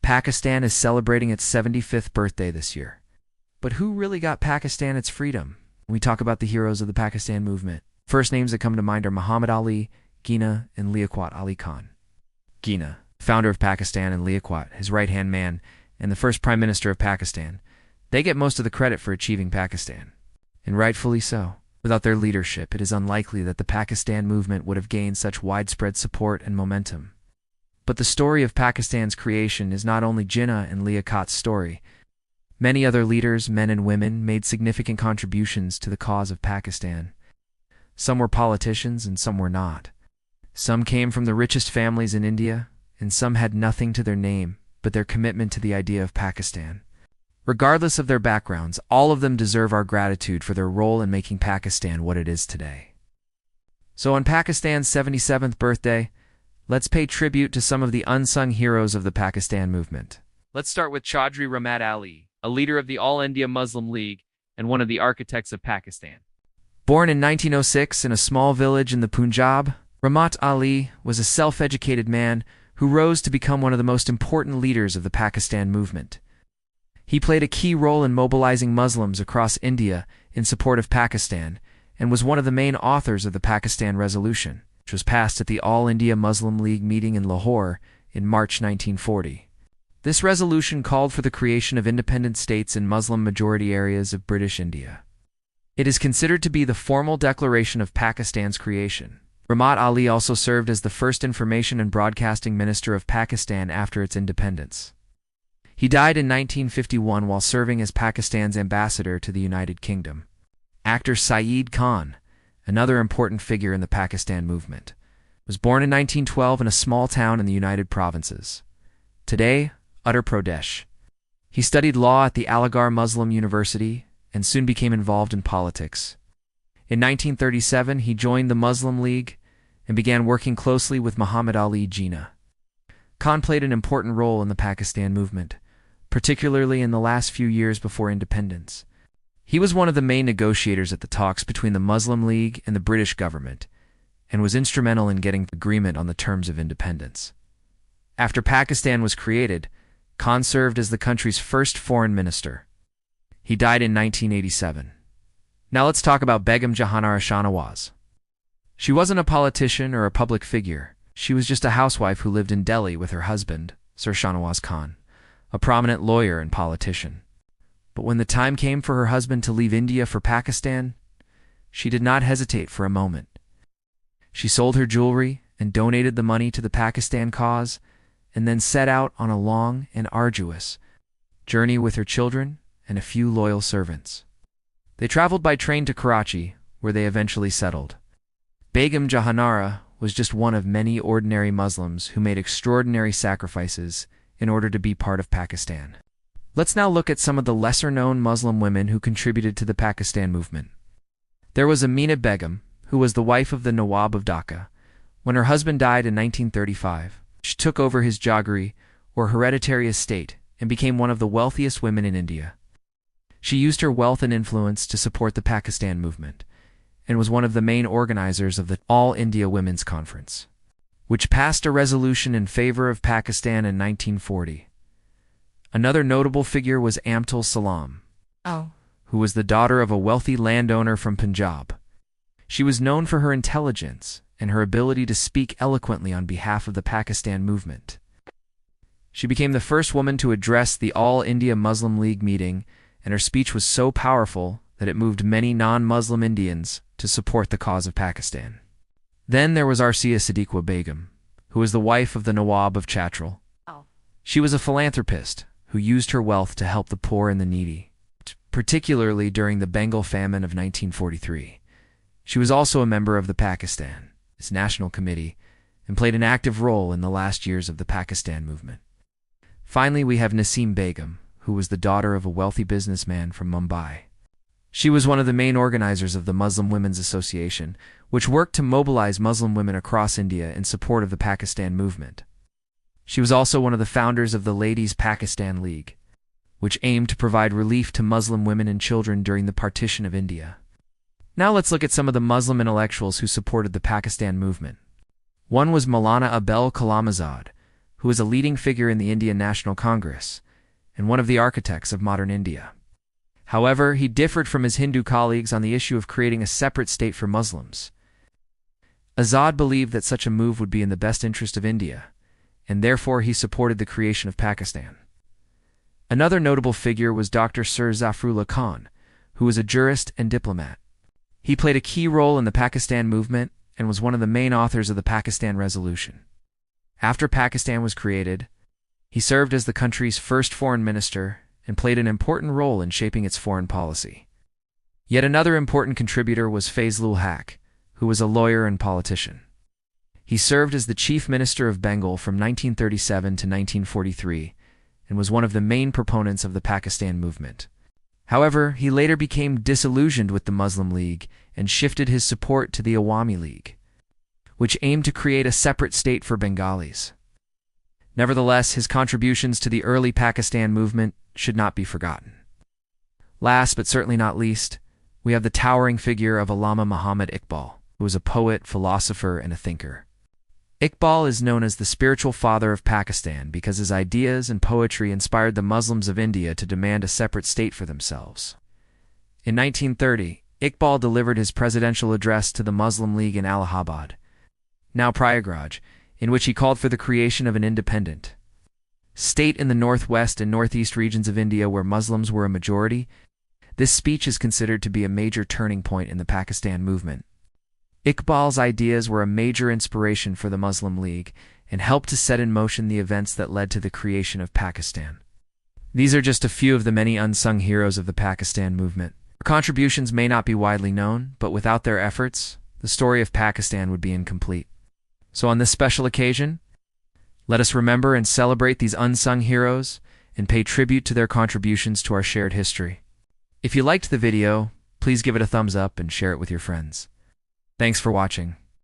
Pakistan is celebrating its 75th birthday this year. But who really got Pakistan its freedom? When we talk about the heroes of the Pakistan movement, first names that come to mind are Muhammad Ali, Jinnah, and Liaquat Ali Khan. Jinnah, founder of Pakistan, and Liaquat, his right-hand man, and the first Prime Minister of Pakistan. They get most of the credit for achieving Pakistan. And rightfully so. Without their leadership, it is unlikely that the Pakistan movement would have gained such widespread support and momentum. But the story of Pakistan's creation is not only Jinnah and Liaquat's story. Many other leaders, men and women, made significant contributions to the cause of Pakistan. Some were politicians and some were not. Some came from the richest families in India, and some had nothing to their name but their commitment to the idea of Pakistan. Regardless of their backgrounds, all of them deserve our gratitude for their role in making Pakistan what it is today. So on Pakistan's 77th birthday, let's pay tribute to some of the unsung heroes of the Pakistan movement. Let's start with Chaudhry Rahmat Ali, a leader of the All India Muslim League and one of the architects of Pakistan. Born in 1906 in a small village in the Punjab, Rahmat Ali was a self-educated man who rose to become one of the most important leaders of the Pakistan movement. He played a key role in mobilizing Muslims across India in support of Pakistan and was one of the main authors of the Pakistan Resolution, which was passed at the All India Muslim League meeting in Lahore in March 1940. This resolution called for the creation of independent states in Muslim-majority areas of British India. It is considered to be the formal declaration of Pakistan's creation. Rahmat Ali also served as the first Information and Broadcasting Minister of Pakistan after its independence. He died in 1951 while serving as Pakistan's ambassador to the United Kingdom. Actor Saeed Khan, another important figure in the Pakistan movement, was born in 1912 in a small town in the United Provinces, today Uttar Pradesh. He studied law at the Aligarh Muslim University and soon became involved in politics. In 1937, he joined the Muslim League and began working closely with Muhammad Ali Jinnah. Khan played an important role in the Pakistan movement, particularly in the last few years before independence. He was one of the main negotiators at the talks between the Muslim League and the British government, and was instrumental in getting agreement on the terms of independence. After Pakistan was created, Khan served as the country's first foreign minister. He died in 1987. Now let's talk about Begum Jahanara Shahnawaz. She wasn't a politician or a public figure. She was just a housewife who lived in Delhi with her husband, Sir Shahnawaz Khan, a prominent lawyer and politician. But when the time came for her husband to leave India for Pakistan, she did not hesitate for a moment. She sold her jewelry and donated the money to the Pakistan cause, and then set out on a long and arduous journey with her children and a few loyal servants. They traveled by train to Karachi, where they eventually settled. Begum Jahanara was just one of many ordinary Muslims who made extraordinary sacrifices in order to be part of Pakistan. Let's now look at some of the lesser-known Muslim women who contributed to the Pakistan movement. There was Amina Begum, who was the wife of the Nawab of Dhaka. When her husband died in 1935, she took over his jagiri, or hereditary estate, and became one of the wealthiest women in India. She used her wealth and influence to support the Pakistan movement, and was one of the main organizers of the All India Women's Conference, which passed a resolution in favor of Pakistan in 1940. Another notable figure was Amtul Salam, who was the daughter of a wealthy landowner from Punjab. She was known for her intelligence and her ability to speak eloquently on behalf of the Pakistan movement. She became the first woman to address the All India Muslim League meeting, and her speech was so powerful that it moved many non-Muslim Indians to support the cause of Pakistan. Then there was Arsia Siddiqua Begum, who was the wife of the Nawab of Chhatral. She was a philanthropist who used her wealth to help the poor and the needy, particularly during the Bengal famine of 1943. She was also a member of the Pakistan's National Committee and played an active role in the last years of the Pakistan movement. Finally, we have Naseem Begum, who was the daughter of a wealthy businessman from Mumbai. She was one of the main organizers of the Muslim Women's Association, which worked to mobilize Muslim women across India in support of the Pakistan movement. She was also one of the founders of the Ladies Pakistan League, which aimed to provide relief to Muslim women and children during the partition of India. Now let's look at some of the Muslim intellectuals who supported the Pakistan movement. One was Maulana Abul Kalam Azad, who was a leading figure in the Indian National Congress and one of the architects of modern India. However, he differed from his Hindu colleagues on the issue of creating a separate state for Muslims. Azad believed that such a move would be in the best interest of India, and therefore he supported the creation of Pakistan. Another notable figure was Dr. Sir Zafrullah Khan, who was a jurist and diplomat. He played a key role in the Pakistan movement and was one of the main authors of the Pakistan Resolution. After Pakistan was created, he served as the country's first foreign minister and played an important role in shaping its foreign policy. Yet another important contributor was Fazlul Haq, who was a lawyer and politician. He served as the chief minister of Bengal from 1937 to 1943 and was one of the main proponents of the Pakistan movement. However, he later became disillusioned with the Muslim League and shifted his support to the Awami League, which aimed to create a separate state for Bengalis. Nevertheless, his contributions to the early Pakistan movement should not be forgotten. Last but certainly not least, we have the towering figure of Allama Muhammad Iqbal, who was a poet, philosopher, and a thinker. Iqbal is known as the spiritual father of Pakistan because his ideas and poetry inspired the Muslims of India to demand a separate state for themselves. In 1930, Iqbal delivered his presidential address to the Muslim League in Allahabad, now Prayagraj, in which he called for the creation of an independent state in the northwest and northeast regions of India where Muslims were a majority. This speech is considered to be a major turning point in the Pakistan movement. Iqbal's ideas were a major inspiration for the Muslim League and helped to set in motion the events that led to the creation of Pakistan. These are just a few of the many unsung heroes of the Pakistan movement. Their contributions may not be widely known, but without their efforts, the story of Pakistan would be incomplete. So on this special occasion, let us remember and celebrate these unsung heroes and pay tribute to their contributions to our shared history. If you liked the video, please give it a thumbs up and share it with your friends. Thanks for watching.